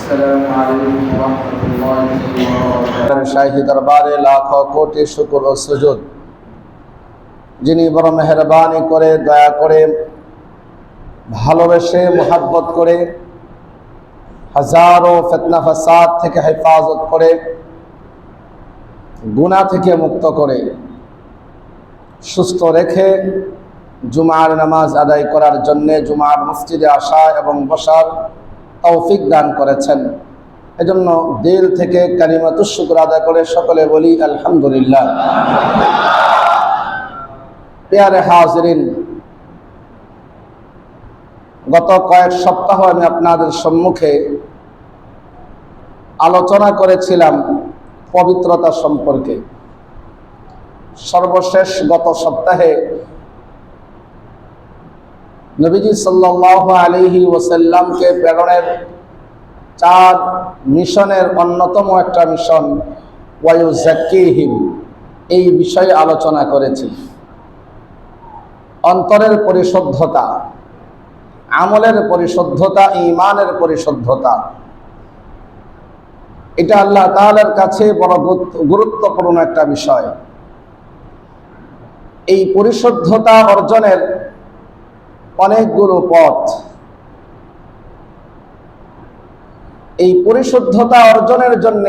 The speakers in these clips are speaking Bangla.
السلام عليكم ورحمة الله وبركاته শাহী দরবারে লাখো কোটি শুকর ও সুজুদ, যিনি বড় মেহেরবানি করে, দয়া করে, ভালোবেসে, মুহাব্বত করে, হাজারো ফিতনা ফাসাদ থেকে হেফাজত করে, গুনাহ থেকে মুক্ত করে, সুস্থ রেখে জুমার নামাজ আদায় করার জন্য জুমার মসজিদে আসা এবং বসার তৌফিক দান করেছেন। এজন্য দিল থেকে কালিমাতুশ শুকর আদায় করে সকলে বলি আলহামদুলিল্লাহ। প্রিয় হাজিরিন, গত কয়েক সপ্তাহ আমি আপনাদের সম্মুখে আলোচনা করেছিলাম পবিত্রতা সম্পর্কে। সর্বশেষ গত সপ্তাহে নবীজি সাল্লাল্লাহু আলাইহি ওয়াসাল্লামকে প্রেরণের 4 মিশনের অন্যতম একটা মিশন ওয়ায়ুযাক্কিহিম, এই বিষয়ে আলোচনা করেছি। অন্তরের পরিশুদ্ধতা, আমলের পরিশুদ্ধতা, ঈমানের পরিশুদ্ধতা, এটা আল্লাহ তাআলার কাছে বড় গুরুত্বপূর্ণ একটা বিষয়। এই পরিশুদ্ধতা অর্জনের অনেকগুলো পথ। এই পরিশুদ্ধতা অর্জনের জন্য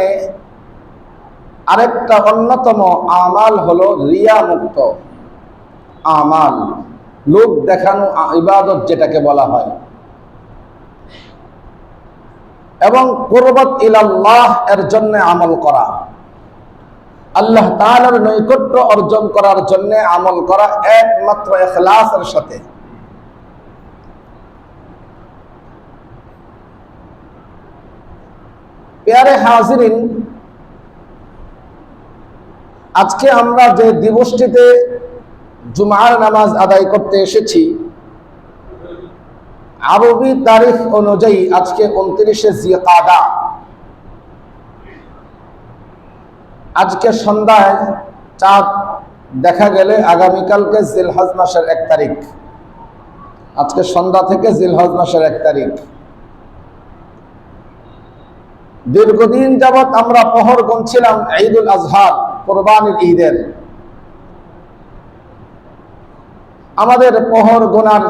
আরেকটা অন্যতম আমাল হলো রিয়া মুক্ত আমাল, লোক দেখানো ইবাদত যেটাকে বলা হয়, এবং কুরবাত ইলাল্লাহ এর জন্য আমল করা, আল্লাহ তাআলার নৈকট্য অর্জন করার জন্য আমল করা একমাত্র ইখলাসের সাথে। প্রিয় হাজিরিন, আজকে আমরা যে দিবসটিতে জুমার নামাজ আদায় করতে এসেছি, আরবি তারিখ অনুযায়ী আজকে 29শে জিলকাদা। আজকে সন্ধ্যায় চাঁদ দেখা গেলে আগামীকালকে জিলহজ মাসের 1 তারিখ। আজকে সন্ধ্যা থেকে জিলহজ মাসের 1 তারিখ। দীর্ঘদিন যাবৎ আমরা প্রহর গুনছিলাম ঈদুল আজহা, কোরবানির ঈদের। আমাদের প্রহর গোনার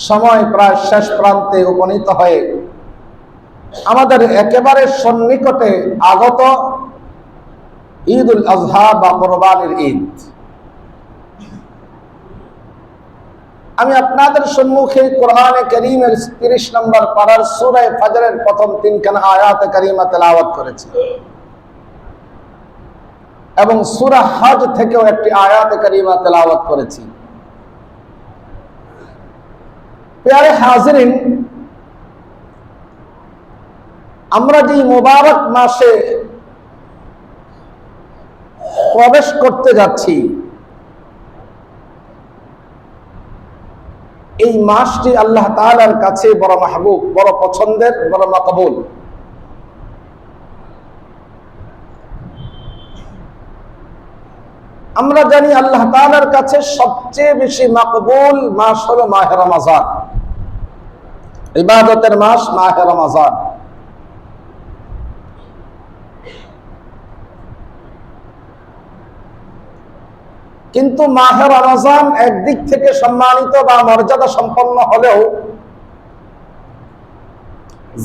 সময় প্রায় শেষ প্রান্তে উপনীত হয়ে আমাদের একেবারে সন্নিকটে আগত ঈদুল আজহা বা কোরবানির ঈদ। আমি আপনাদের সম্মুখে কোরআনে কারীমের 30 নম্বর পারার সূরা ফজরের প্রথম 3খানা আয়াত কারীমা তেলাওয়াত করেছি, এবং সূরা হজ থেকেও একটি আয়াত কারীমা তেলাওয়াত করেছি। প্রিয় হাজিরিন, আমরা যে মুবারক মাসে প্রবেশ করতে যাচ্ছি, এই মাসটি আল্লাহ তাআলার কাছে বড় মাহবুব, বড় পছন্দের, বড় মাকবুল। আমরা জানি আল্লাহ তাআলার কাছে সবচেয়ে বেশি মাকবুল মাস হলো মাহে রমজান, ইবাদতের মাস মাহে রমজান। কিন্তু মাহে রমজান একদিক থেকে সম্মানিত বা মর্যাদা সম্পন্ন হলেও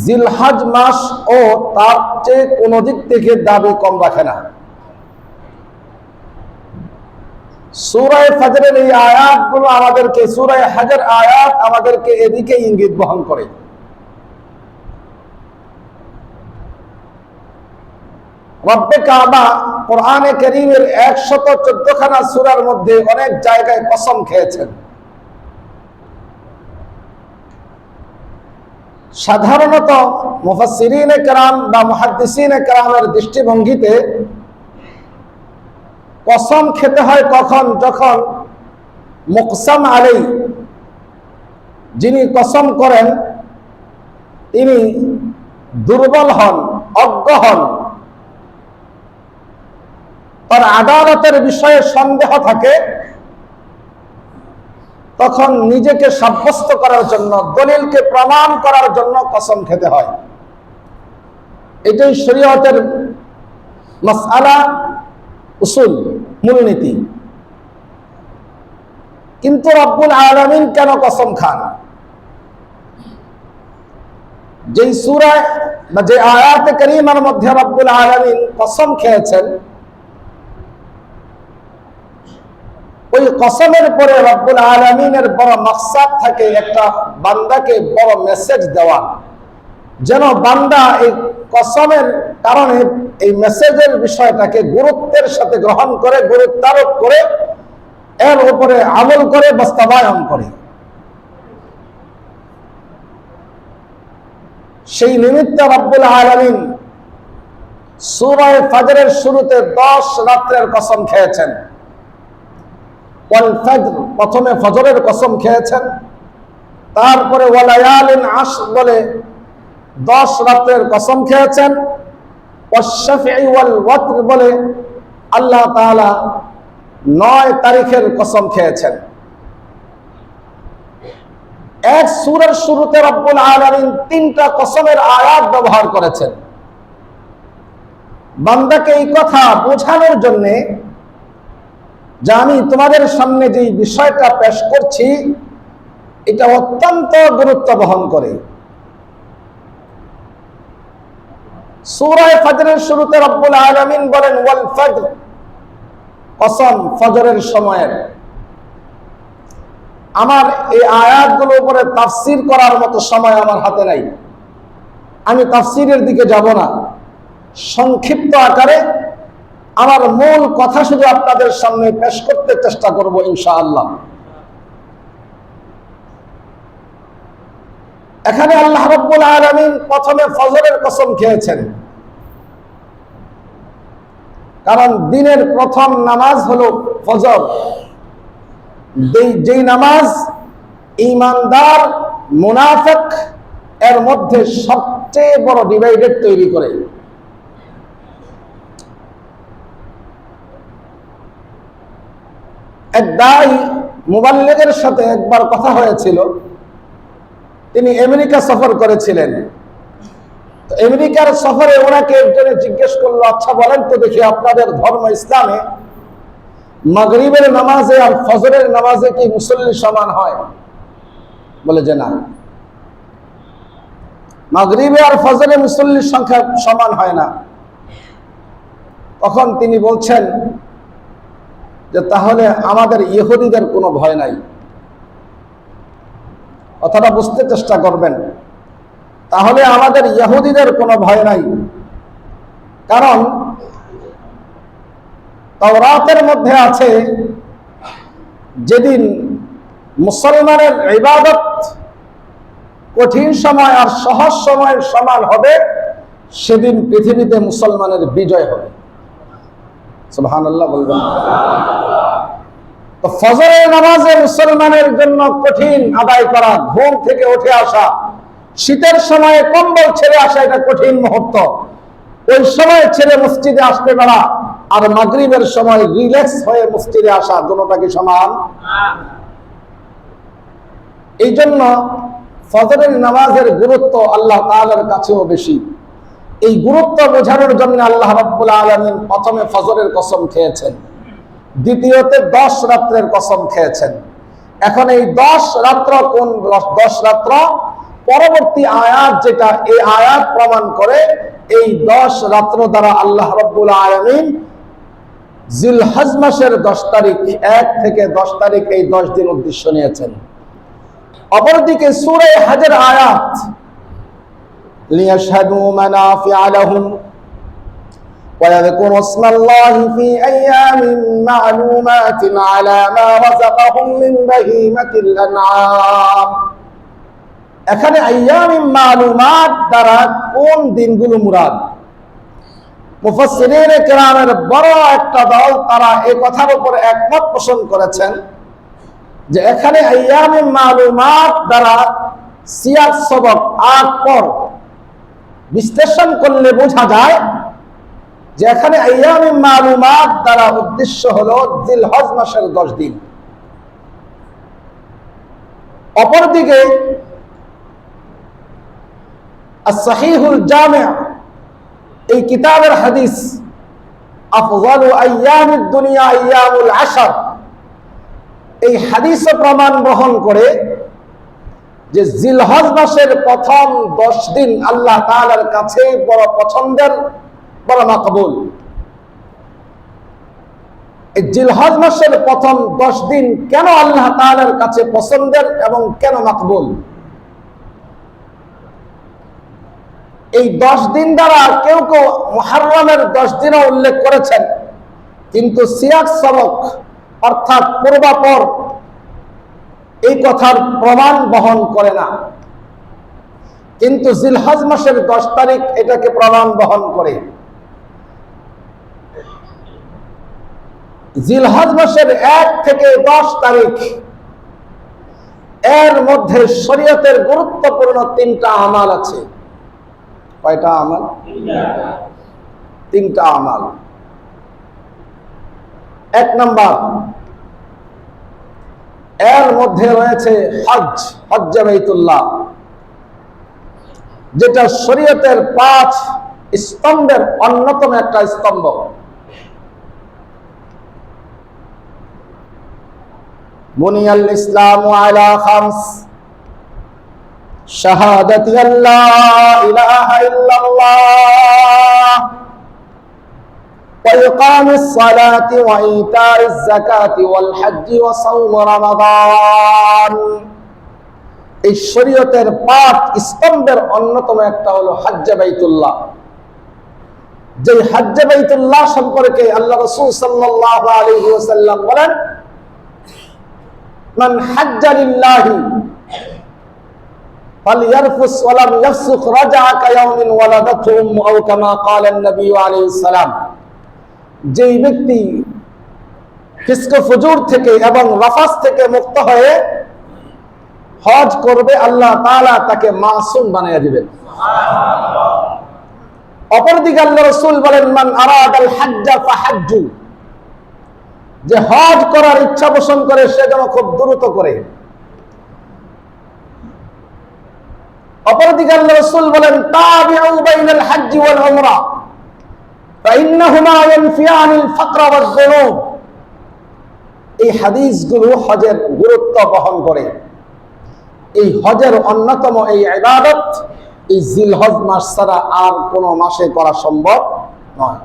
জিলহজ মাস ও তার চেয়ে কোন দিক থেকে দাবি কম রাখে না। সূরা ফজরের এই আয়াতগুলো আমাদেরকে, সূরা হজের আয়াত আমাদেরকে এদিকে ইঙ্গিত বহন করে। রব্বে কাবা কোরআনে কারীমের 114 খানা সূরার মধ্যে অনেক জায়গায় কসম খেয়েছেন। সাধারণত মুফাসসিরিনে কেরাম বা মুহাদ্দিসিনে কেরামের দৃষ্টিভঙ্গিতে কসম খেতে হয় কখন? যখন মুকসাম আলাইহি, যিনি কসম করেন, তিনি দুর্বল হন, অজ্ঞ হন, তার আদালতের বিষয়ে সন্দেহ থাকে, তখন নিজেকে সাব্যস্ত করার জন্য, দলিলকে প্রমাণ করার জন্য কসম খেতে হয়। এটাই শরীয়তের মাসআলা, উসুল, মূলনীতি। কিন্তু রব্বুল আলামিন কেন কসম খান? যেই সূরায় বা যে আয়াতে কারীমার মধ্যে রব্বুল আলামিন কসম খেয়েছেন, ওই কসমের পরে রব্বুল আলামিনের বড় মাকসাদ থাকে একটা বান্দাকে বড় মেসেজ দেওয়া, যেন বান্দা এই কসমের কারণে এই মেসেজের বিষয়টাকে গুরুত্বের সাথে গ্রহণ করে, গুরুত্বারোপ করে, এর উপরে আমল করে, বাস্তবায়ন করে। সেই নিমিত্তে রব্বুল আলামিন সূরা ফাজরের শুরুতে 10 রাত্রের কসম খেয়েছেন। ওয়াল ফাজর, প্রথমে ফজরের কসম খেয়েছেন, তারপরে ওয়ালায়ালিন আশর বলে 10 রাত্রের কসম খেয়েছেন। ওয়াশ-শাফঈ ওয়াল ওয়াতর বলে আল্লাহ তাআলা 9 তারিখের কসম খেয়েছেন। এক সূরার শুরুতে রব্বুল আলামিন 3টা কসমের আয়াত ব্যবহার করেছেন, বান্দাকে এই কথা বোঝানোর জন্য যে আমি তোমাদের সামনে যে বিষয়টা পেশ করছি এটা অত্যন্ত গুরুত্ব বহন করে। সূরা ফাজরের শুরুতে রব্বুল আলামিন বলেন ওয়াল ফাজর, কসম ফজরের সময়ের। আমার এই আয়াতগুলোর উপরে তাফসীর করার মতো সময় আমার হাতে নাই, আমি তাফসীরের দিকে যাব না। সংক্ষিপ্ত আকারে আমার মূল কথা শুধু আপনাদের সামনে পেশ করতে চেষ্টা করব ইনশাআল্লাহ। এখানে আল্লাহ রাব্বুল আলামিন প্রথমে ফজরের কসম খেয়েছেন, কারণ দিনের প্রথম নামাজ হলো ফজর, যেই নামাজ ঈমানদার মুনাফিক এর মধ্যে সবচেয়ে বড় ডিভাইডেড তৈরি করে। এক দায়ী মুবাল্লিগের সাথে একবার কথা হয়েছিল, তিনি আমেরিকা সফর করেছিলেন। তো আমেরিকার সফরে ওনাকে একজনে জিজ্ঞেস করলো, আচ্ছা বলেন তো দেখি আপনাদের ধর্ম ইসলামে মাগরিবের নামাজে আর ফজরের নামাজে কি মুসল্লি সমান হয়? বলে যে না, মাগরিবে আর ফজরে মুসল্লির সংখ্যা সমান হয় না। তখন তিনি বলছেন যে তাহলে আমাদের ইহুদিদের কোনো ভয় নাই। কথাটা বুঝতে চেষ্টা করবেন। তাহলে আমাদের ইহুদিদের কোনো ভয় নাই, কারণ তাওরাতের মধ্যে আছে যেদিন মুসলমানের ইবাদত কঠিন সময় আর সহজ সময়ের সমান হবে, সেদিন পৃথিবীতে মুসলমানের বিজয় হবে। সুবহানাল্লাহ বলবেন। তো ফজরের নামাজে মুসলমানের জন্য কঠিন আদায় করা, ঘুম থেকে উঠে আসা, শীতের সময়ে কম্বল ছেড়ে আসা, এটা কঠিন মুহূর্ত। ওই সময় ছেড়ে মসজিদে আসতে পারা আর মাগরিবের সময় রিল্যাক্স হয়ে মসজিদে আসা, দুটোটা কি সমান? এই জন্য ফজরের নামাজের গুরুত্ব আল্লাহ তাআলার কাছেও বেশি। এই গুরুত্ব বোঝানোর জন্য আল্লাহ রাব্বুল আলামিন প্রথমে ফজরের কসম খেয়েছেন, দ্বিতীয়তে 10 রাত্রের কসম খেয়েছেন। এখন এই 10 রাত্র কোন 10 রাত্র? পরবর্তী আয়াত যেটা, এই আয়াত প্রমাণ করে এই 10 রাত্র দ্বারা আল্লাহ রাব্বুল আলামিন জিলহজ মাসের 10 তারিখ, 1 থেকে 10 তারিখ, এই 10 দিন উদ্দেশ্য নিয়েছেন। অপরদিকে সূরা হজের আয়াত, লিয়াশহাদু মানাফিআ লাহুম ওয়া ইয়াযকুরু ইসমাল্লাহি ফি আইয়ামিন মা'লুমাতিন আলা মা রাযাকাহুম মিন বাহিমাতিল আন'আম। এখানে আইয়ামিন মা'লুমাত দ্বারা কোন দিনগুলো মুরাদ? মুফাসসিরিনে কেরামের বড় একটা দল তারা এই কথার উপর একমত পোষণ করেছেন যে এখানে আইয়ামিন মা'লুমাত দ্বারা সিয়াক সবক আগ পর বিশ্লেষণ করলে বোঝা যায় যে এখানে আইয়ামিন মা'লুমাত দ্বারা উদ্দেশ্য হলো জিলহজ মাসের 10 দিন। অপরদিকে as-sahihul jami' এই কিতাবের হাদিস আফযালু আইয়ামিদ দুনিয়া আইয়ামুল আশর, এই হাদিসে প্রমাণ বহন করে যে জিলহজ মাসের প্রথম 10 দিন আল্লাহ তাআলার কাছে বড় পছন্দের, বড় মাকবুল। এই জিলহজ মাসের প্রথম 10 দিন কেন আল্লাহ তাআলার কাছে পছন্দের এবং কেন মাকবুল? এই 10 দিন দ্বারা কেউ কেউ মুহররমের 10 দিনও উল্লেখ করেছেন, কিন্তু সিয়াক সবক অর্থাৎ পূর্বাপর এই কথার প্রমাণ বহন করে না। কিন্তু জিলহজ মাসের 10 তারিখ এটাকে প্রমাণ বহন করে। জিলহজ মাসের 1 থেকে 10 তারিখ এর মধ্যে শরীয়তের গুরুত্বপূর্ণ 3টা আমাল আছে। কয়টা আমাল? 3টা আমাল। 1 নাম্বার, এর মধ্যে রয়েছে হজ, হজ্জে বাইতুল্লাহ, যেটা শরীয়তের 5 স্তম্ভের অন্যতম একটা স্তম্ভ। বুনিয়াল ইসলামু আলা খামস শাহাদাতি আল্লা ইলাহা ইল্লাল্লাহ ওয়া ইকামিস সালাতি ওয়া ইতাইজ যাকাতি ওয়াল হজ্জি ওয়া সাওম রমাদান। এই শরীয়তের 5 স্তম্ভের অন্যতম একটা হলো হজ্জে বাইতুল্লাহ। যে হজ্জে বাইতুল্লাহ সম্পর্কে আল্লাহ রাসূল সাল্লাল্লাহু আলাইহি ওয়াসাল্লাম বলেন, মান হাজ্জা লিল্লাহি ফালইয়ারফুস ওয়া লাম ইয়াফসুক রাজা'a কায়াউমিন ওয়ালাদাতহু উম্মুহু আও কামা ক্বালা an-নবী আলাইহিস সালাম। যেই ব্যক্তি ফিসক ফুজুর থেকে এবং রাফাস থেকে মুক্ত হয়ে হজ করবে, আল্লাহ তাআলা তাকে মাসুম বানিয়ে দিবেন। অপরদিকে আল্লাহ রাসূল বলেন, মান আরাদাল হাজ্জা ফাহাজ্জু, যে হজ করার ইচ্ছা পোষণ করে সে যেন খুব দ্রুত করে। অপরদিকে আল্লাহ রাসূল বলেন, তাবিউ বাইনাল হজ্জি ওয়াল উমরা ফাইন্নাহুমা ইয়ানফিয়ানিল ফাকরা ওয়াজ যুনুব। এই হাদিসগুলো হজের গুরুত্ব বহন করে। এই হজের অন্যতম এই ইবাদত এই জিলহজ মাস ছাড়া আর কোন মাসে করা সম্ভব নয়।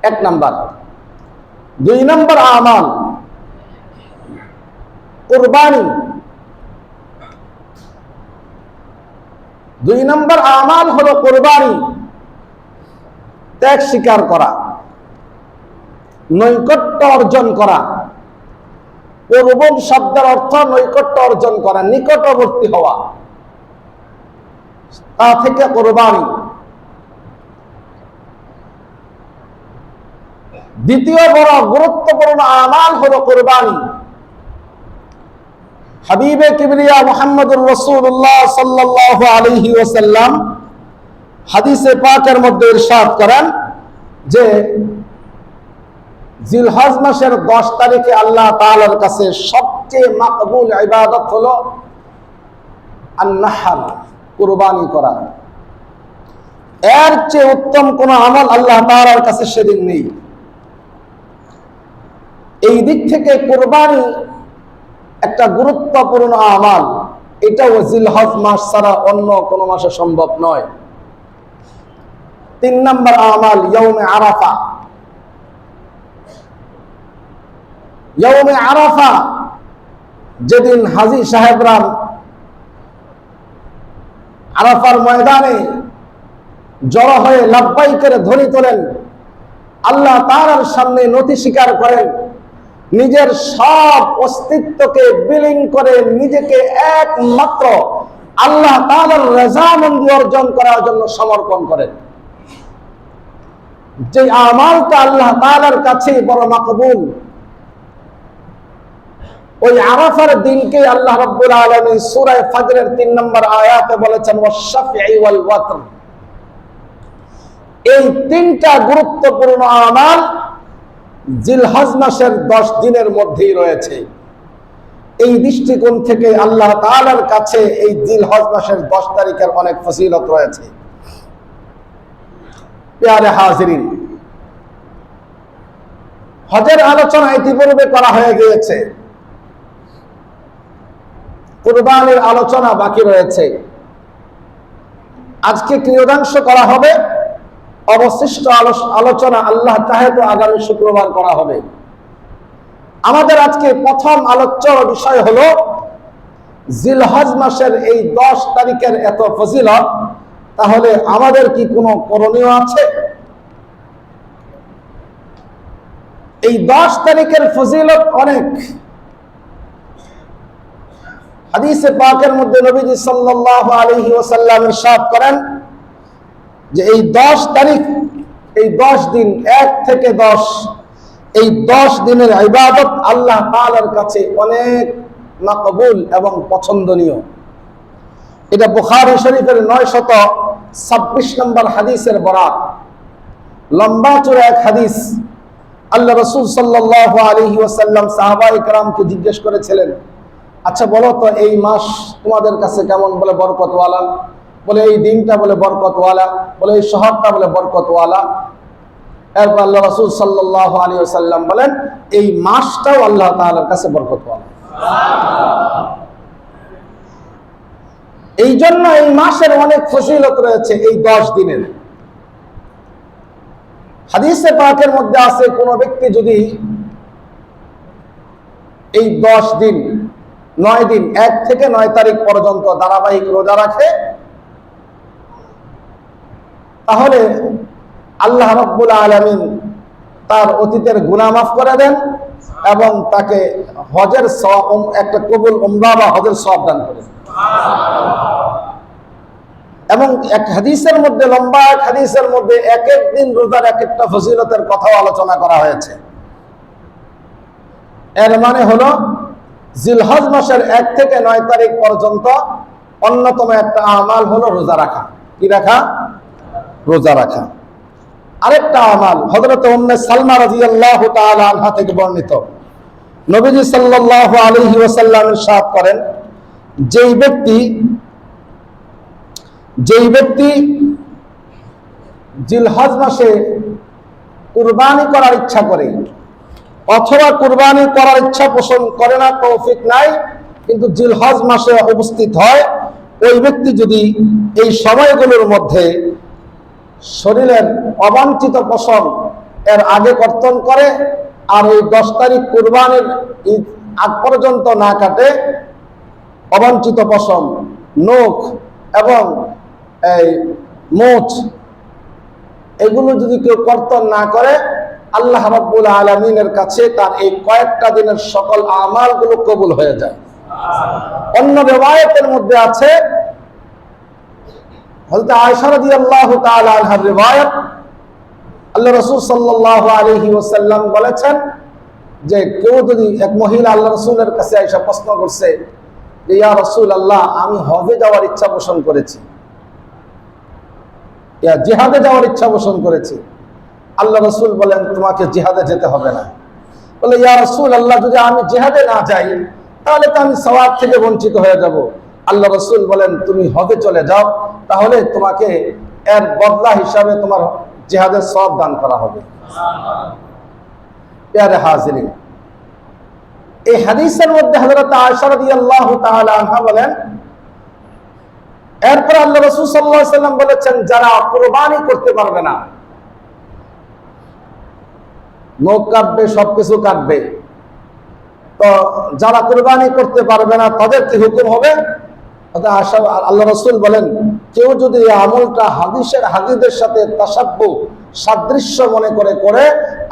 1 নাম্বার। 2 নাম্বার আমাল কুরবানি। 2 নাম্বার আমাল হলো কুরবানি, ত্যাগ স্বীকার করা, নৈকট্য অর্জন করা। কুরবান শব্দের অর্থ নৈকট্য অর্জন করা, নিকটবর্তী হওয়া, তা থেকে কুরবানি। দ্বিতীয় বড় গুরুত্বপূর্ণ আমাল হলো কুরবানি। হাবিবে কিবরিয়া মুহাম্মদুর রাসূলুল্লাহ সাল্লাল্লাহু আলাইহি ওয়াসাল্লাম হাদিসে পাকের মধ্যে ইরশাদ করেন যে জিলহজ মাসের 10 তারিখে আল্লাহ তাআলার কাছে সবচেয়ে মাকবুল ইবাদত হলো আন-নাহর, কুরবানি করা। এর চেয়ে উত্তম কোন আমল আল্লাহ তাআলার কাছে সেদিন নেই। এই দিক থেকে কুরবানি একটা গুরুত্বপূর্ণ আমাল। এটাও জিলহজ মাস ছাড়া অন্য কোন মাসে সম্ভব নয়। 3 নাম্বার আমাল ইয়াউমে আরাফা। ইয়াউমে আরাফা যেদিন হাজী সাহেবরা আরাফার ময়দানে জড়ো হয়ে লাব্বাই করে ধ্বনি তোলেন, আল্লাহ তাআলার সামনে নতি স্বীকার করেন, নিজের সব অস্তিত্বকে বিলীন করে নিজেকে একমাত্র আল্লাহ তাআলার রাযামন্দি অর্জন করার জন্য সমর্পণ করেন। যে আমালটা আল্লাহ তাআলার কাছে বড় মাকবুল, ওই আরাফার দিনকে আল্লাহ রাব্বুল আলামিন সূরা ফাজরের 3 নম্বর আয়াতে বলেছেন ওয়াশ-শাফঈ ওয়াল ওয়াতর। এই 3টা গুরুত্বপূর্ণ আমাল জিলহজ মাসের 10 দিনের মধ্যেই রয়েছে। এই দৃষ্টিকোণ থেকে আল্লাহ তাআলার কাছে এই জিলহজ মাসের 10 তারিখের অনেক ফজিলত রয়েছে। প্রিয় হাজিরিন, হজের আলোচনা ইতিপূর্বে করা হয়ে গিয়েছে, কুরবানির আলোচনা বাকি রয়েছে। আজকে ক্রিয়াদাংশ করা হবে, অবশিষ্ট আলোচনা আল্লাহ চাহে তো আগামী শুক্রবার করা হবে। আমাদের আজকে প্রথম আলোচ্য বিষয় হলো জিলহজ মাসের এই 10 তারিখের এত ফজিলত, তাহলে আমাদের কি কোনো করণীয় আছে? এই 10 তারিখের ফজিলত অনেক। হাদিসে পাকের মধ্যে নবীজি সাল্লাল্লাহু আলাইহি ওয়াসাল্লাম ইরশাদ করেন যে এই 10 তারিখ, এই 10 দিন, 1 থেকে 10, এই 10 দিনের ইবাদত আল্লাহ তাআলার কাছে অনেক মাকবুল এবং পছন্দনীয়। এটা বুখারী শরীফের 926 নম্বর হাদিসের বরাত, লম্বা চূড়া এক হাদিস। আল্লাহ রাসূল সাল্লাল্লাহু আলাইহি ওয়াসাল্লাম সাহাবায়ে কেরামকে জিজ্ঞেস করেছিলেন, আচ্ছা বলো তো এই মাস তোমাদের কাছে কেমন? বলে বরকতওয়ালা। বলে এই দিনটা বলে বরকতওয়ালা। বলে এই শহরটা বলে বরকতওয়ালা। এরপর আল্লাহ রাসূল সাল্লাল্লাহু আলাইহি ওয়াসাল্লাম বলেন এই মাসটাও আল্লাহ তাআলার কাছে বরকতওয়ালা। এই জন্য এই মাসের অনেক ফজিলত রয়েছে এই 10 দিনের। হাদিসে পাকের মধ্যে আছে কোন ব্যক্তি যদি এই 10 দিন, 9 দিন, 1 থেকে 9 তারিখ পর্যন্ত ধারাবাহিক রোজা রাখে, তাহলে আল্লাহ রাব্বুল আলামিন তার অতীতের গুনাহ মাফ করে দেন এবং তাকে হজের সওয়াব, একটা কবুল উমরা বা হজের সওয়াব দান করেন। এবং এক হাদিসের মধ্যে, লম্বা এক হাদিসের মধ্যে এক এক দিন রোজার এক একটা ফজিলতের কথাও আলোচনা করা হয়েছে। এর মানে হলো জিলহজ মাসের 1 থেকে 9 তারিখ পর্যন্ত অন্যতম একটা আমাল হলো রোজা রাখা। কি রাখা? রোজা রাখা। আরেকটা আমাল হযরত উম্মে সালমা রাদিয়াল্লাহু তাআলা আনহা থেকে বর্ণিত, নবীজি সাল্লাল্লাহু আলাইহি ওয়াসাল্লাম ইরশাদ করেন, যেই ব্যক্তি জিলহজ মাসে কুরবানি করার ইচ্ছা করে অথবা কুরবানি করার ইচ্ছা পোষণ করে না, তৌফিক নাই, কিন্তু জিলহজ মাসে উপস্থিত হয়, ওই ব্যক্তি যদি এই সময়গুলোর মধ্যে শরীরের অবাঞ্ছিত পশম এর আগে কর্তন করে আর এই 10 তারিখ কুরবানির আগ পর্যন্ত না কাটে, অবাঞ্ছিত পশম, নখ এবং এই মোচ এগুলো যদি কেউ কর্তন না করে, আল্লাহ রাব্বুল আলামিনের কাছে তার এই কয়েকটা দিনের সকল আমালগুলো কবুল হয়ে যায়। অন্য রিওয়ায়াতের মধ্যে আছে, হযরত আয়েশা রাদিয়াল্লাহু তাআলা আনহার রিওয়ায়াত, আল্লাহ রাসূল সাল্লাল্লাহু আলাইহি ওয়াসাল্লাম বলেছেন যে কেউ যদি, এক মহিলা আল্লাহ রাসূলের কাছে আয়েশা প্রশ্ন করছে যে ইয়া রাসূলুল্লাহ, আমি হজে যাওয়ার ইচ্ছা পোষণ করেছি, ইয়া জিহাদে যাওয়ার ইচ্ছা পোষণ করেছি। আল্লাহ রাসূল বলেন তোমাকে জিহাদে যেতে হবে না। বলে ইয়া রাসূলুল্লাহ, যদি আমি জিহাদে না যাই তাহলে তো আমি সওয়াব থেকে বঞ্চিত হয়ে যাব। আল্লাহ রাসূল বলেন তুমি হজে চলে যাও, তাহলে তোমাকে এর বদলা হিসাবে তোমার জিহাদের সওয়াব দান করা হবে। প্রিয় হাজিরিন, এই হাদিসের মধ্যে হযরত আয়েশা রাদিয়াল্লাহু তাআলা আনহা বলেন, এরপর আল্লাহ রাসূল সাল্লাল্লাহু আলাইহি ওয়াসাল্লাম বলেছেন যারা কুরবানি করতে পারবে না, নখ কাটবে, সবকিছু কাটবে, তো যারা কুরবানি করতে পারবে না তাদের কি হুকুম হবে? আল্লাহ রাসূল বলেন কেউ যদি এই আমলটা হাদিসের সাথে তাশাব্বু, সাদৃশ্য মনে করে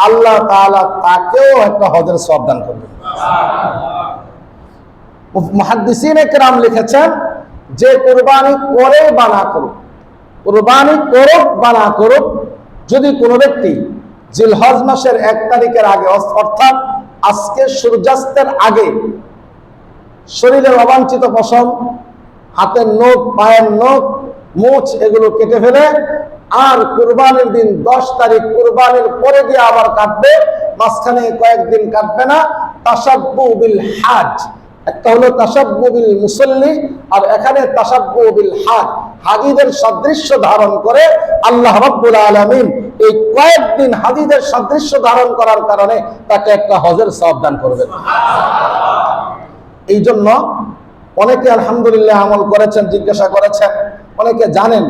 আল্লাহ তাআলা তাকেও একটা হজের সওয়াব দান করবেন। মুহাদ্দিসিনে কেরাম লিখেছেন যে কুরবানি করে বা না করুক, কুরবানি করুক বা না করুক, যদি কোনো ব্যক্তি জিলহজ মাসের 1 তারিখের আগে, অর্থাৎ আজকে সূর্যাস্তের আগে শরীরের অবাঞ্ছিত পশম, হাতের নখ, পায়ের নখ, মুছ এগুলো কেটে ফেলে আর কুরবানির দিন 10 তারিখ কুরবানির পরে দিয়ে আবার কাটবে, মাঝখানে কয়েকদিন কাটবে না, তাশাব্বু বিল হাজ, একটা হলো তাশাব্বু বিল মুসাল্লি, আর এখানে তাশাব্বু বিল হাজ, হাজীদের সাদৃশ্য ধারণ করে আল্লাহ রাব্বুল আলামিন এই কয়েকদিন হাজীদের সাদৃশ্য ধারণ করার কারণে তাকে একটা হজের সওয়াব দান করবেন। এই জন্য অনেকে আলহামদুলিল্লাহ আমল করেছেন, জিজ্ঞাসা করেছেন, অনেকে জানেন,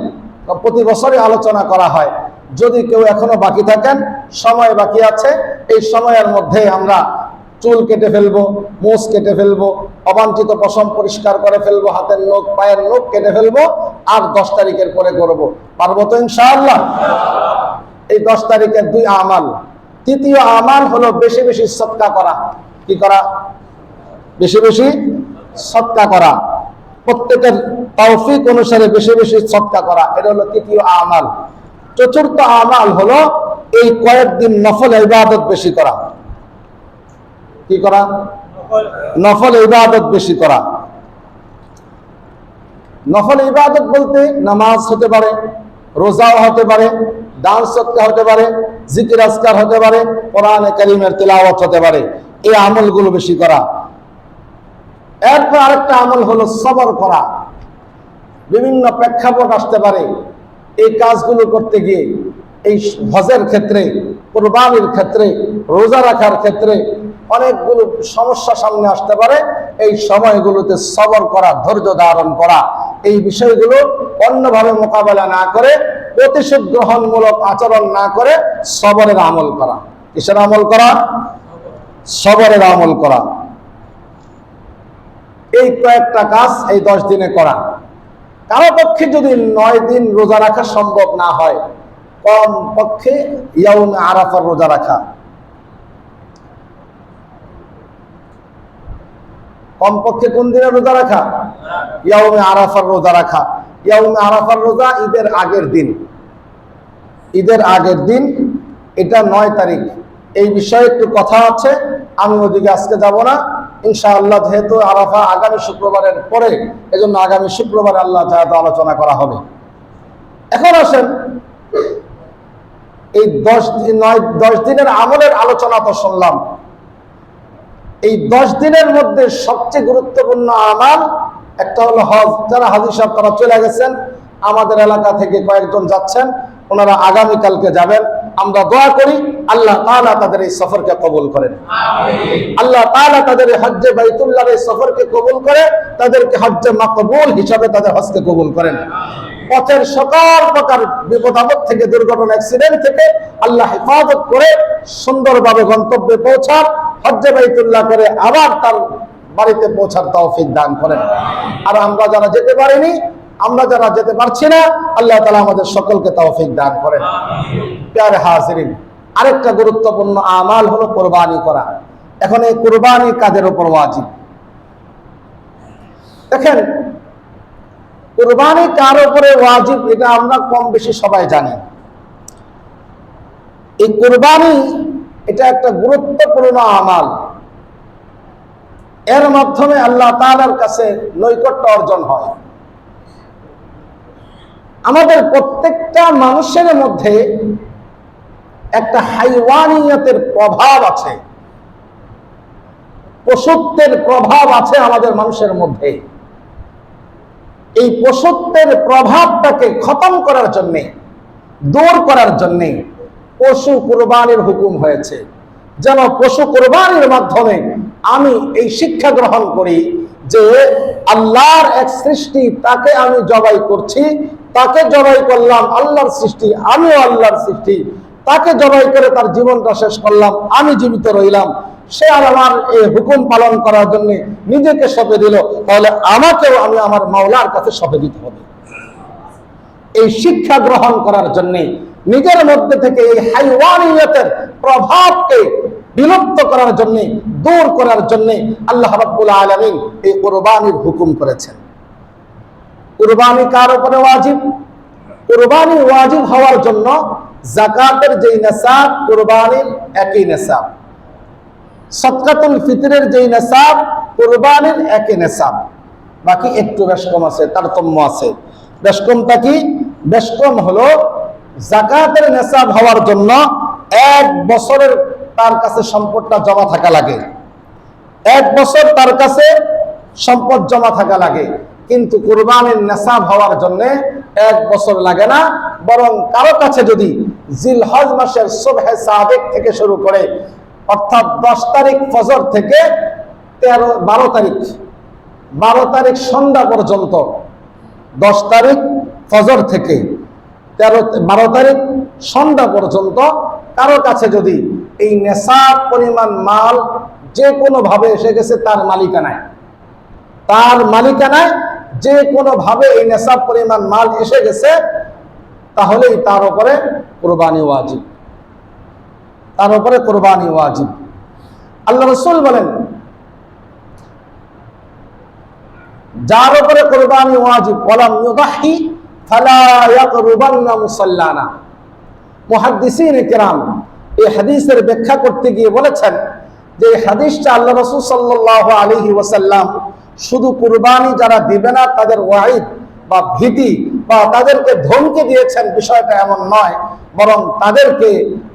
প্রতি বছরই আলোচনা করা হয়। যদি কেউ এখনো বাকি থাকেন, সময় বাকি আছে, এই সময়ের মধ্যে আমরা চুল কেটে ফেলবো, মোষ কেটে ফেলবো, অবাঞ্ছিত পশম পরিষ্কার করে ফেলবো, হাতের নখ পায়ের নখ কেটে ফেলবো, আর 10 তারিখের পরে করবো। পারবো তো ইনশাআল্লাহ? এই 10 তারিখের 2 আমাল। তৃতীয় আমাল হলো বেশি বেশি সদকা করা। কি করা? বেশি বেশি সদকা করা, প্রত্যেকের তৌফিক অনুসারে বেশি বেশি সদকা করা, এটা হলো তৃতীয় আমাল। চতুর্থ আমাল হলো এই কয়েকদিন নফল ইবাদত বেশি করা। কি করা? নফল ইবাদত বেশি করা। নফল ইবাদত বলতে নামাজ হতে পারে, রোজাও হতে পারে, দান সদকা হতে পারে, জিকির আজকার হতে পারে, কোরআনে কারীমের তিলাওয়াত হতে পারে। এই আমলগুলো বেশি করা। এরপর আরেকটা আমল হলো সবর করা। বিভিন্ন প্রেক্ষাপট আসতে পারে, এই কাজগুলো করতে গিয়ে, এই হজের ক্ষেত্রে, কুরবানির ক্ষেত্রে, রোজা রাখার ক্ষেত্রে অনেকগুলো সমস্যা সামনে আসতে পারে। এই সময়গুলোতে সবর করা, ধৈর্য ধারণ করা, এই বিষয়গুলো অন্যভাবে মোকাবেলা না করে, প্রতিশোধ গ্রহণমূলক আচরণ না করে সবরের আমল করা। কিসের আমল করা? সবরের আমল করা। এই কয়েকটা কাজ এই 10 দিনে করা। কারো পক্ষে যদি 9 দিন রোজা রাখা সম্ভব না হয়, কম পক্ষে ইয়াউমে আরাফার রোজা রাখা। কমপক্ষে কোন দিনে রোজা রাখা? ইয়াউমে আরাফার রোজা রাখা। ইয়াউমে আরাফার রোজা ঈদের আগের দিন। ঈদের আগের দিন, এটা 9 তারিখ। এই বিষয়ে একটু কথা আছে, আমি ওদিকে আজকে যাব না ইনশাআল্লাহ। যেহেতু আরাফা আগামী শুক্রবারের পরে, এজন্য আগামী শুক্রবারে আল্লাহ তাআলা আলোচনা করা হবে। এখন আসেন, এই 10 দিনের আমলের আলোচনা তো শুনলাম। এই 10 দিনের মধ্যে সবচেয়ে গুরুত্বপূর্ণ আমাল একটা হলো হজ। যারা হাজী সাহেব তারা চলে গেছেন, আমাদের এলাকা থেকে কয়েকজন যাচ্ছেন, ওনারা আগামীকালকে যাবেন। আমরা দোয়া করি আল্লাহ তাআলা তাদের এই সফরকে কবুল করেন। আল্লাহ তাআলা তাদের হজ্জে বাইতুল্লাহর এই সফরকে কবুল করে, তাদেরকে হজ্জে মাকবুল হিসাবে তাদের হজকে কবুল করেন। পথের সকল প্রকার বিপদ আপদ থেকে, দুর্ঘটনা, অ্যাক্সিডেন্ট থেকে আল্লাহ হেফাজত করে সুন্দরভাবে গন্তব্যে পৌঁছার, হজ্জে বাইতুল্লাহ করে আবার তার বাড়িতে পৌঁছার তৌফিক দান করেন। আর আমরা যারা যেতে পারিনি, আমরা যারা যেতে পারছি না, আল্লাহ তাআলা আমাদের সকলকে তৌফিক দান করেন। প্যারে হাজিরিন, আরেকটা গুরুত্বপূর্ণ আমাল হলো কুরবানি করা। এখন এই কুরবানি কাদের উপর ওয়াজিব? দেখেন, কুরবানি কার উপরে ওয়াজিব এটা আমরা কম বেশি সবাই জানি। এই কুরবানি এটা একটা গুরুত্বপূর্ণ আমাল। এর মাধ্যমে আল্লাহ তাআলার কাছে নৈকট্য অর্জন হয়। আমাদের প্রত্যেকটা মানুষের মধ্যে একটা হাইওয়ানিয়তের প্রভাব আছে, পশুত্বের প্রভাব আছে আমাদের মানুষের মধ্যে। এই পশুত্বের প্রভাবটাকে খতম করার জন্যে, দূর করার জন্যে পশু কুরবানির হুকুম হয়েছে। যেন পশু কুরবানির মাধ্যমে আমি এই শিক্ষা গ্রহণ করি যে আল্লাহর এক সৃষ্টি, তাকে আমি জবাই করছি, তাকে জবাই করলাম, আল্লাহর সৃষ্টি, আমিও আল্লাহর সৃষ্টি, তাকে জবাই করে তার জীবনটা শেষ করলাম, আমি জীবিত রইলাম। সে আর আমার এই হুকুম পালন করার জন্য নিজেকে সঁপে দিল, তাহলে আমাকেও আমি আমার মাওলার কাছে সঁপে দিতে হবে। এই শিক্ষা গ্রহণ করার জন্য, নিজের মধ্যে থেকে এই হাইওয়ানিয়তের প্রভাবকে বিলুপ্ত করার জন্য, দূর করার জন্য আল্লাহ রাব্বুল আলামিন এই কুরবানির হুকুম করেছেন। কুরবানি কার উপরে ওয়াজিব? কুরবানি ওয়াজিব হওয়ার জন্য যাকাতের যেই নিসাব, কুরবানির একই নিসাব। সদকাতুল ফিতরের যেই নিসাব, কুরবানির একই নিসাব। বাকি একটু বেশকম আছে, তারতম্য আছে। বেশকমটা কি? বেশকম হলো যাকাতের নিসাব হওয়ার জন্য 1 বছরের তার কাছে সম্পদটা জমা থাকা লাগে। 1 বছর তার কাছে সম্পদ জমা থাকা লাগে, কিন্তু কুরবানির নেশাব হওয়ার জন্য 1 বছর লাগে না। বরং কারো কাছে যদি জিলহজ মাসের সুবহে সাদিক থেকে শুরু করে অর্থাৎ 10 তারিখ ফজর থেকে 12 তারিখ সন্ধ্যা পর্যন্ত, 10 তারিখ ফজর থেকে 12 তারিখ সন্ধ্যা পর্যন্ত কারো কাছে যদি এই নেশাব পরিমাণ মাল যে কোনো ভাবে এসে গেছে, তার মালিকানায় যে কোনো ভাবে এই নেশাব পরিমাণ মাল এসে গেছে, তাহলেই তার উপরে কুরবানি ওয়াজিব। আল্লাহ রাসূল বলেন, যার উপরে কুরবানি ওয়াজিব, ওয়ালাম ইউদাহি ফালা ইয়াকরুবান্না মুসাল্লানা। মুহাদ্দিসিন কিরাম এই হাদিসের ব্যাখ্যা করতে গিয়ে বলেছেন যে এই হাদিসটা আল্লাহ রাসূল সাল্লাল্লাহু আলাইহি ওয়াসাল্লাম শুধু কুরবানি যারা দিবে না তাদের ওয়াইদ বা ভীতি বা তাদেরকে ধমকি দিয়েছেন, বিষয়টা এমন নয়, বরং তাদেরকে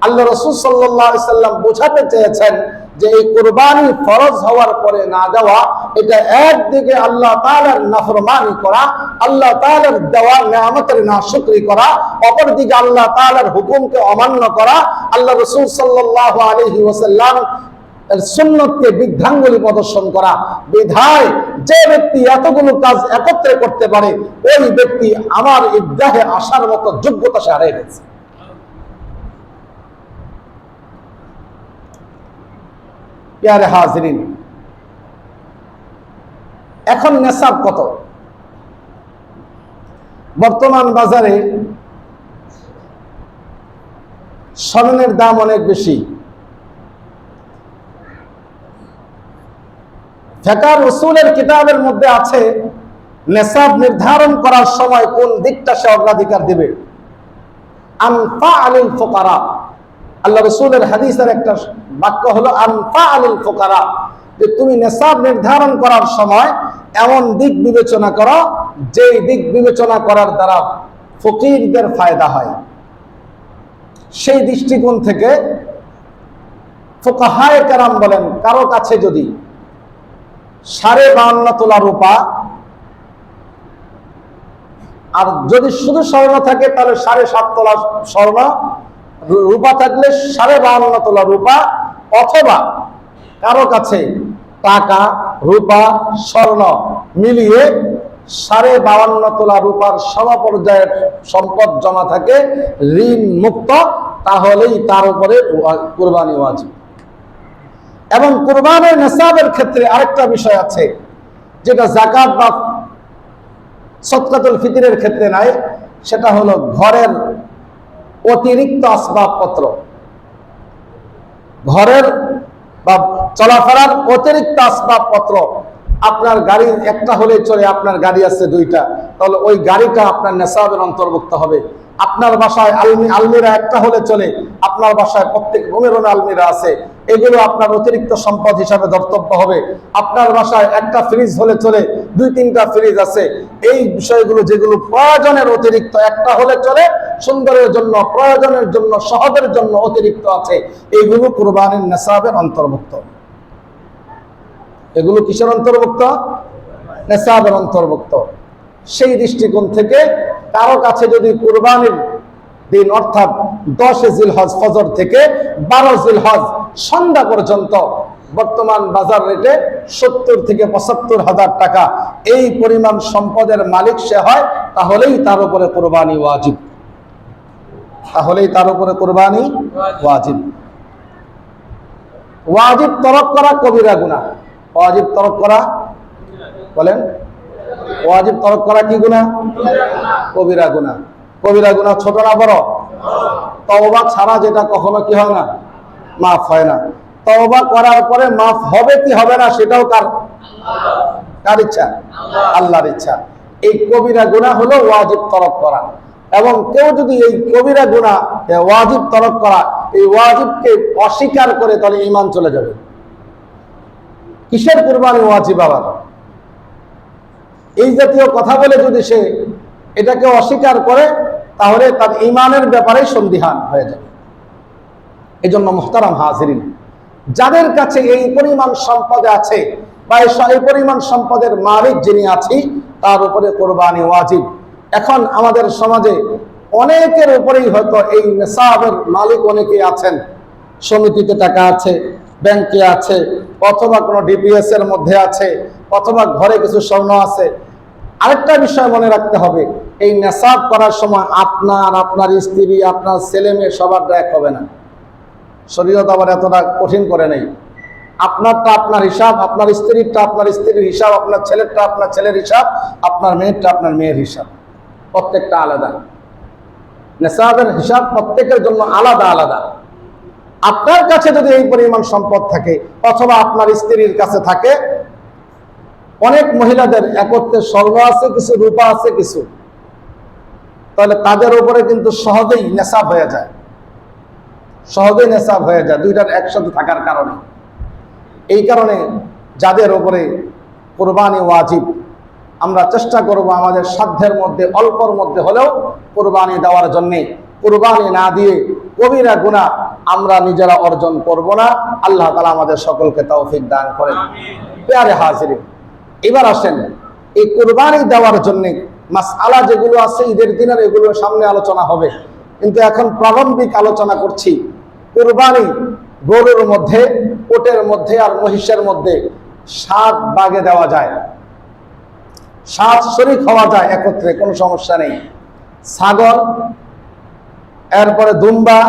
আল্লাহ রাসূল সাল্লাল্লাহু আলাইহি ওয়াসাল্লাম বোঝাতে চেয়েছেন যে এই কুরবানি ফরজ হওয়ার পরে না যাওয়া, এটা একদিকে আল্লাহ তাআলার নাফরমানি করা, আল্লাহ তাআলার দেওয়া নিয়ামতের নাশুকরি করা, অপরদিকে আল্লাহ তাআলার হুকুমকে অমান্য করা, আল্লাহ রাসূল সাল্লাল্লাহু আলাইহি ওয়াসাল্লাম এর সুন্নতকে বৃদ্ধাঙ্গুলি প্রদর্শন করা। বিধায় যে ব্যক্তি এতগুলো কাজ একত্রে করতে পারে, ওই ব্যক্তি আমার ঈদগাহে আসার মতো যোগ্যতা সে হারিয়ে গেছে। প্যারে হাজিরিন, এখন নেশাব কত? বর্তমান বাজারে স্বর্ণের দাম অনেক বেশি। ফিকহ উসুলের কিতাবের মধ্যে আছে নেশাব নির্ধারণ করার সময় কোন দিকটা সে অগ্রাধিকার দিবে। আনফা আলিল ফুকারা, আল্লাহ রাসূলের হাদিসের একটা বাক্য হলো আনফা আলিল ফুকারা, যে তুমি নেশাব নির্ধারণ করার সময় এমন দিক বিবেচনা করো যেই দিক বিবেচনা করার দ্বারা ফকিরদের ফায়দা হয়। সেই দৃষ্টিকোণ থেকে ফুকাহায়ে কেরাম বলেন, কারো কাছে যদি 52.5 তোলা রূপা, আর যদি শুধু স্বর্ণ থাকে তাহলে 7.5 তোলা স্বর্ণ, রূপা থাকলে 52.5 তোলা রূপা, অথবা কারো কাছে টাকা, রূপা, স্বর্ণ মিলিয়ে 52.5 তোলা রূপার সমপর্যায়ের সম্পদ জমা থাকে ঋণ মুক্ত, তাহলেই তার উপরে কুরবানি ওয়াজিব। এবং কুরবানের নেশাবের ক্ষেত্রে আরেকটা বিষয় আছে, যেটা যাকাত বা সদকাতুল ফিতরের ক্ষেত্রে নাই, সেটা হলো ঘরের অতিরিক্ত আসবাবপত্র, ঘরের বা চলাফেরার অতিরিক্ত আসবাবপত্র। আপনার গাড়ি একটা হলে চলে, আপনার গাড়ি আছে 2টা, তাহলে ওই গাড়িটা আপনার নেশাবের অন্তর্ভুক্ত হবে। আপনার বাসায় আলমিরা একটা হলে চলে, আপনার বাসায় প্রত্যেক রুমে আলমিরা আছে, এগুলো আপনার অতিরিক্ত সম্পদ হিসাবে ধর্তব্য হবে। আপনার বাসায় একটা ফ্রিজ হলে চলে, 2-3টা ফ্রিজ আছে, এই বিষয়গুলো যেগুলো প্রয়োজনের অতিরিক্ত, একটা হলে চলে, সুন্দরের জন্য, প্রয়োজনের জন্য, সহজের জন্য অতিরিক্ত আছে, এইগুলো কুরবানির নেশাবের অন্তর্ভুক্ত। এগুলো কিসের অন্তর্ভুক্ত? নেশাবের অন্তর্ভুক্ত। সেই দৃষ্টিকোণ থেকে কারো কাছে যদি কুরবানির দিন অর্থাৎ 10 জিলহজ ফজর থেকে 12 জিলহজ সন্ধ্যা পর্যন্ত বর্তমান বাজার রেটে 70 থেকে 75 হাজার টাকা এই পরিমাণ সম্পদের মালিক সে হয়, তাহলেই তার উপরে কুরবানি ওয়াজিব। ওয়াজিব তরক করা কবিরা গুনাহ। ওয়াজিব তরক করা, বলেন, ওয়াজিব তরক করা কি গুনাহ? কবিরা গুনাহ। কবিরা গুনাহ ছোট না বড়? তওবা ছাড়া যেটা কখনো কি হয় না, মাফ হয় না। তওবা করার পরে মাফ হবে কি হবে না সেটাও কার ইচ্ছা? আল্লাহর ইচ্ছা। এই কবিরা গুনাহ হলো ওয়াজিব তরক করা। এবং কেউ যদি এই কবিরা গুনাহ, ওয়াজিব তরক করা, এই ওয়াজিবকে অস্বীকার করে, তাহলে ঈমান চলে যাবে। কিসের কুরবানি ওয়াজিব আবার? এই জাতীয় কথা বলে যদি সে এটাকে অস্বীকার করে, তাহলে তার ঈমানের ব্যাপারে সন্দিহান হয়ে যাবে। এই জন্য মুহতারাম হাজিরিন, যাদের কাছে এই পরিমাণ সম্পদ আছে, বা এই পরিমাণ সম্পদের মালিক যিনি আছি তার উপরে কোরবানি ওয়াজিব। এখন আমাদের সমাজে অনেকের উপরেই হয়তো এই নেশাবের মালিক অনেকেই আছেন, সমিতিতে টাকা আছে, ব্যাংকে আছে, অথবা কোনো ডিপিএস এর মধ্যে আছে, অথবা ঘরে কিছু স্বর্ণ আছে। আরেকটা বিষয় মনে রাখতে হবে, এই নেশাব করার সময় আপনার স্ত্রী, আপনার ছেলে মেয়ে সবার এক হবে না। শরীয়ত আবার এতটা কঠিন করে নেই। আপনারটা আপনার হিসাব, আপনার স্ত্রীরটা আপনার স্ত্রীর হিসাব, আপনার ছেলেরটা আপনার ছেলের হিসাব, আপনার মেয়েরটা আপনার মেয়ের হিসাব, প্রত্যেকটা আলাদা। নেশাবের হিসাব প্রত্যেকের জন্য আলাদা আলাদা। আপনার কাছে যদি এই পরিমাণ সম্পদ থাকে, অথবা আপনার স্ত্রীর কাছে থাকে, অনেক মহিলাদের একত্রে স্বর্ণ আছে কিছু, রূপা আছে কিছু, তাহলে তাদের উপরে কিন্তু সহজেই নেশাব হয়ে যায়, সহজেই নেশাব হয়ে যায় দুইটার একসাথে থাকার কারণে। এই কারণে যাদের উপরে কোরবানি ওয়াজিব, আমরা চেষ্টা করব আমাদের সাধ্যের মধ্যে অল্পর মধ্যে হলেও কোরবানি দেওয়ার জন্যে। কোরবানি না দিয়ে কবিরা গুনাহ আমরা নিজেরা অর্জন করব না। আল্লাহ তাআলা আমাদের সকলকে তৌফিক দান করেন। প্রিয় হাজিরিন, এবার আসেন এই কোরবানি দেওয়ার জন্যে মাসআলা যেগুলো আছে ঈদের দিনের, এগুলো সামনে আলোচনা হবে, কিন্তু এখন প্রারম্ভিক আলোচনা করছি। কোরবানি গরুর মধ্যে, ওটের মধ্যে আর মহিষের মধ্যে 7 ভাগে দেওয়া যায়, 7 শরীক হওয়া যায় একত্রে, কোনো সমস্যা নেই। ছাগল, এরপরে দুম্বা,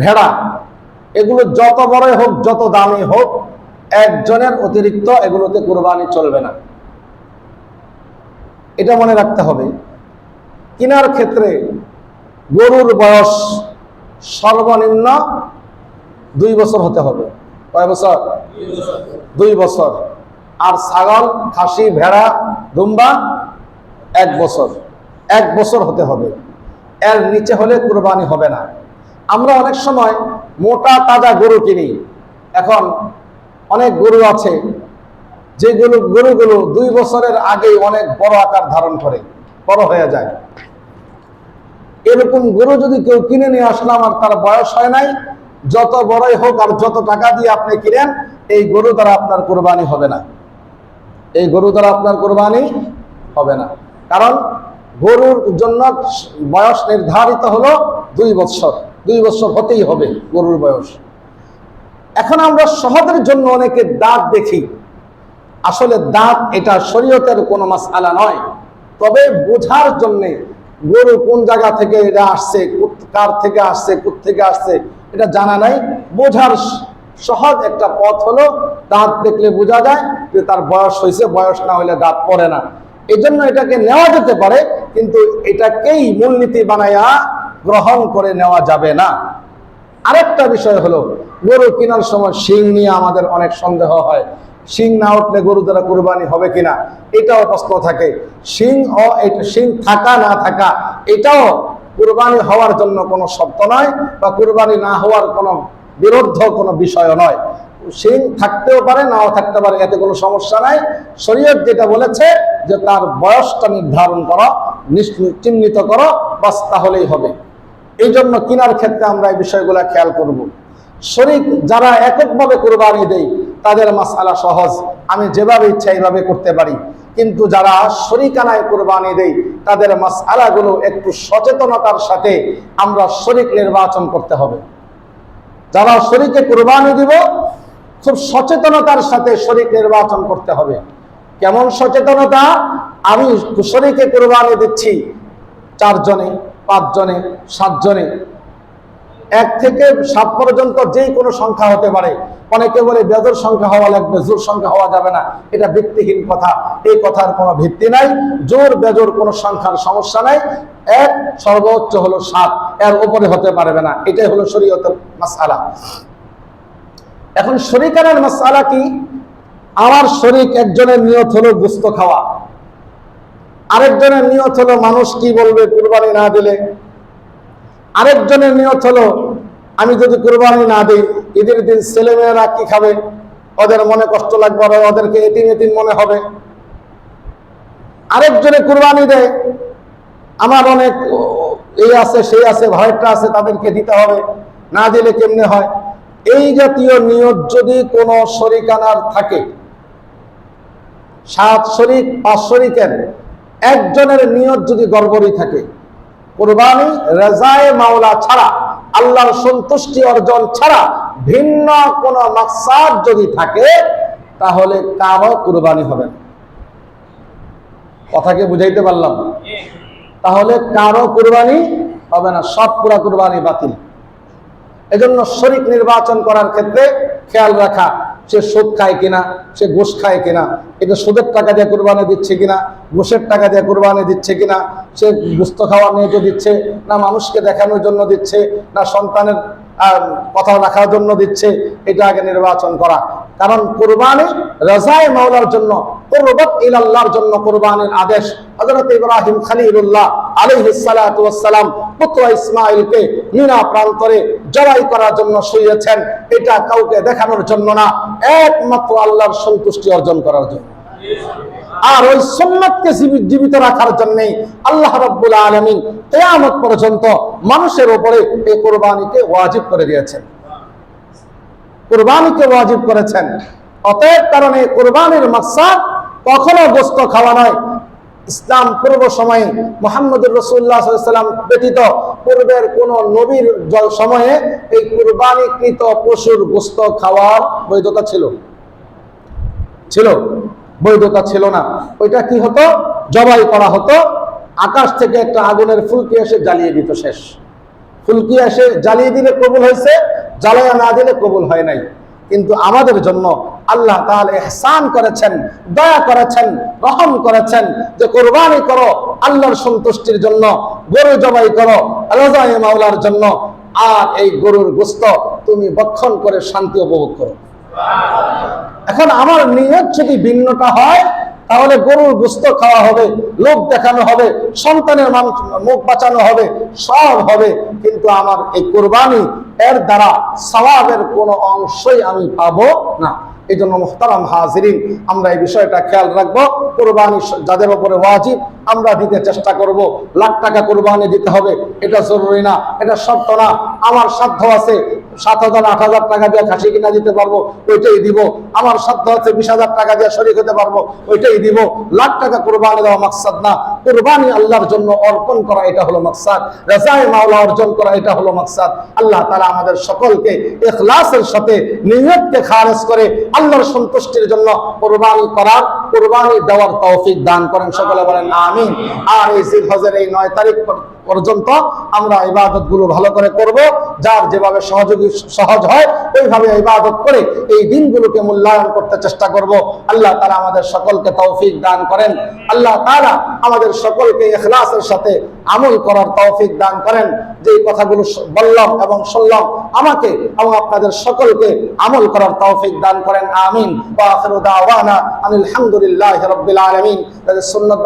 ভেড়া, এগুলো যত বড়ই হোক, যত দামি হোক, একজনের অতিরিক্ত এগুলোতে কোরবানি চলবে না। এটা মনে রাখতে হবে। কেনার ক্ষেত্রে গরুর বয়স সর্বনিম্ন 2 বছর হতে হবে। কয় বছর? 2 বছর। আর ছাগল, খাসি, ভেড়া, দুম্বা 1 বছর, 1 বছর হতে হবে। এর নিচে হলে কুরবানি হবে না। আমরা অনেক সময় মোটা তাজা গরু কিনি। এখন অনেক গরু আছে যেগুলো গরুগুলো 2 বছরের আগেই অনেক বড় আকার ধারণ করে, বড় হয়ে যায়। এরকম গরু যদি কেউ কিনে নিয়ে আসলাম আর তার বয়স হয় নাই, যত বড়ই হোক আর যত টাকা দিয়ে আপনি কিনেন, এই গরু দ্বারা আপনার কোরবানি হবে না। এই গরু দ্বারা আপনার কোরবানি হবে না, কারণ গরুর জন্য বয়স নির্ধারিত হলো 2 বছর। 2 বছর হতেই হবে গরুর বয়স। এখন আমরা সহজের জন্য অনেকে দাঁত দেখি, আসলে দাঁত এটা শরীয়তের কোনো মাসআলা নয়, তবে বোঝার জন্যে গরু কোন জায়গা থেকে এটা আসছে, কার থেকে আসছে, কোত্থেকে আসছে এটা জানা নাই, বোঝার সহজ একটা পথ হলো দাঁত দেখলে বোঝা যায় যে তার বয়স হয়েছে, বয়স না হলে দাঁত পড়ে না। এই জন্য এটাকে নেওয়া যেতে পারে, কিন্তু এটাকেই মূলনীতি বানায়া গ্রহণ করে নেওয়া যাবে না। আরেকটা বিষয় হলো, গরু কেনার সময় শিং নিয়ে আমাদের অনেক সন্দেহ হয়। শিং না উঠলে গরু দ্বারা কুরবানি হবে কিনা এটাও প্রশ্ন থাকে। শিং থাকা না থাকা এটাও কুরবানি হওয়ার জন্য কোনো শর্ত নয়, বা কুরবানি না হওয়ার কোনো বিরুদ্ধ কোনো বিষয় নয়। শিং থাকতেও পারে, নাও থাকতে পারে, এতে কোনো সমস্যা নাই। শরীয়ত যেটা বলেছে যে তার বয়সটা নির্ধারণ করো, চিহ্নিত করো, বাস, তাহলেই হবে। এই জন্য কেনার ক্ষেত্রে আমরা এই বিষয়গুলো খেয়াল করব। শরীক যারা এককভাবে কোরবানি দেয় তাদের মাসআলা সহজ, আমি যেভাবে ইচ্ছা এইভাবে করতে পারি। কিন্তু যারা শরীকানায় কোরবানি দেয় তাদের মাসআলাগুলো একটু সচেতনতার সাথে আমরা শরীক নির্বাচন করতে হবে। যারা শরীকে কোরবানি দিব, খুব সচেতনতার সাথে শরীক নির্বাচন করতে হবে। কেমন সচেতনতা? আমি শরীকে কোরবানি দিচ্ছি 4 জনে, 5 জনে, 7 জনে, 1 থেকে 7 পর্যন্ত যে কোনো সংখ্যা হতে পারে। অনেকে বলে বেজোড় সংখ্যা হওয়া লাগবে, জোর সংখ্যা হওয়া যাবে না, এটা ভিত্তিহীন কথা। এই কথার কোনো ভিত্তি নাই। জোর বেজোড় কোনো সংখ্যার সমস্যা নাই। 1 সর্বোচ্চ হলো 7, এর উপরে হতে পারবে না। এটাই হলো শরীয়তের মাসআলা। এখন শরীকানার মাসআলা কি? আমার শরীক একজনের নিয়ত হলো গোশত খাওয়া, আরেকজনের নিয়ত হলো মানুষ কি বলবে কুরবানি না দিলে, আরেকজনের নিয়ত হলো আমি যদি কুরবানি না দিই ঈদের দিন ছেলেমেয়েরা কি খাবে, ওদের মনে কষ্ট লাগবে, ওদেরকে এতিম এতিম মনে হবে। আরেকজনে কুরবানি দেয় আমার অনেক এই আছে সেই আছে, ভয়টা আছে, তাদেরকে দিতে হবে, না দিলে কেমনে হয়। এই জাতীয় নিয়ত যদি কোনো শরীকানার থাকে 7 শরিক 5 শরিকের একজনের নিয়ত যদি গড়বড়ি থাকে, কুরবানি রাজায়ে মাওলা ছাড়া, আল্লাহর সন্তুষ্টি অর্জন ছাড়া ভিন্ন কোনো মাকসাদ যদি থাকে, তাহলে কারো কুরবানি হবে না। কথাকে বুঝাইতে পারলাম? তাহলে কারো কুরবানি হবে না, সব পুরা কুরবানি বাতিল। এজন্য শরিক নির্বাচন করার ক্ষেত্রে খেয়াল রাখা, সে সুদ খায় কিনা, সে ঘুষ খায় কিনা, এটা সুদের টাকা দিয়ে কুরবানি দিচ্ছে কিনা, ঘুষের টাকা দিয়ে কুরবানি দিচ্ছে কিনা, সে গোশত খাওয়া নিয়ে দিচ্ছে, না মানুষকে দেখানোর জন্য দিচ্ছে, না সন্তানের কথা রাখার জন্য দিচ্ছে, এটা আগে নির্বাচন করা। কারণ কুরবানি রাজায়ে মাওলার জন্য, কুরবাত ইলাল্লাহর জন্য কুরবানির আদেশ হযরত ইব্রাহিম খলিলুল্লাহ আলাইহিস সালাতু ওয়াস সালাম পুত্র ইসমাঈলকে মিনা প্রান্তরে জবাই করার জন্য শুইয়েছেন। এটা কাউকে দেখানোর জন্য না, একমাত্র আল্লাহর সন্তুষ্টি অর্জন করার জন্য। আর ওই সুন্নাতকে জীবিত রাখার জন্য আল্লাহ রাব্বুল আলামিন কিয়ামত পর্যন্ত মানুষের উপরে এই কুরবানিকে ওয়াজিব করে দিয়েছেন, কুরবানিকে ওয়াজিব করেছেন। অতএব কারণে কুরবানির মাকসাদ কখনো গোশত খাওয়া নয়। ইসলাম পূর্ব সময়ে মুহাম্মদুর রাসূলুল্লাহ সাল্লাল্লাহু আলাইহি ওয়াসাল্লাম ব্যতীত পূর্বের কোন নবীর সময়ে এই কুরবানিকৃত পশুর গোশত খাওয়ার বৈধতা ছিল? বৈধতা ছিল না। ওইটা কি হতো? জবাই করা হতো, আকাশ থেকে একটা আগুনের ফুলকি এসে জ্বালিয়ে দিত, শেষ। ফুলকি এসে জ্বালিয়ে দিলে কবুল হয়েছে, জ্বালায়া না দিলে কবুল হয় নাই। কিন্তু আমাদের জন্য আল্লাহ তাআলা ইহসান করেছেন, দয়া করেছেন, রহম করেছেন যে কুরবানি করো আল্লাহর সন্তুষ্টির জন্য, গরু জবাই করো রাজায়ে মাওলার জন্য, আর এই গরুর গোশত তুমি ভক্ষণ করে শান্তি উপভোগ করো। এখন আমার নিয়ত যদি ভিন্নটা হয়, তাহলে গরুর গোশত খাওয়া হবে, লোক দেখানো হবে, সন্তানের মুখ বাঁচানো হবে, সব হবে, কিন্তু আমার এই কুরবানি এর দ্বারা সওয়াবের কোনো অংশই আমি পাবো না। এই জন্য মুহতারাম হাজিরিন, আমরা এই বিষয়টা খেয়াল রাখবো। কুরবানি যাদের উপরে ওয়াজিব আমরা দিতে চেষ্টা করব। লাখ টাকা কুরবানি দিতে হবে এটা জরুরি না, এটা শর্ত না। আমার সাধ্য আছে 7,000 8,000 টাকা দিয়ে খাসি কিনা দিতে পারবো, ওইটাই দিব। আমার সাধ্য আছে 20,000 টাকা দিয়ে শরীক হতে পারবো, ওইটাই দিব। লাখ টাকা কুরবানি দেওয়া মাকসাদ না, কুরবানি আল্লাহর জন্য অর্পণ করা, এটা হলো মাকসাদ। রাজায়ে মাওলা অর্জন করা, এটা হলো মাকসাদ। আল্লাহ তাআলা আমাদের সকলকে ইখলাসের সাথে নিয়তকে খালেস করে আল্লাহর সন্তুষ্টির জন্য কুরবানি করার, কুরবানি দেওয়ার তৌফিক দান করেন। সকলে বলেন আমিন। আর এই জিলহজের এই 9 তারিখ পর্যন্ত আমরা ইবাদতগুলো ভালো করে করব, যার যেভাবে সহজ হয় ওইভাবে ইবাদত করে এই দিনগুলোকে মূল্যায়ন করতে চেষ্টা করব। আল্লাহ তাআলা আমাদের সকলকে তৌফিক দান করেন। আল্লাহ তাআলা আমাদের সকলকে ইখলাসের সাথে আমল করার তৌফিক দান করেন। যে কথাগুলো বললাম এবং শুনলাম, আমাকে এবং আপনাদের সকলকে আমল করার তৌফিক দান করেন। আমিন। ওয়া আখিরু দাওয়ানা আনিল হামদুলিল্লাহি রাব্বিল আলামিন। সুন্নাত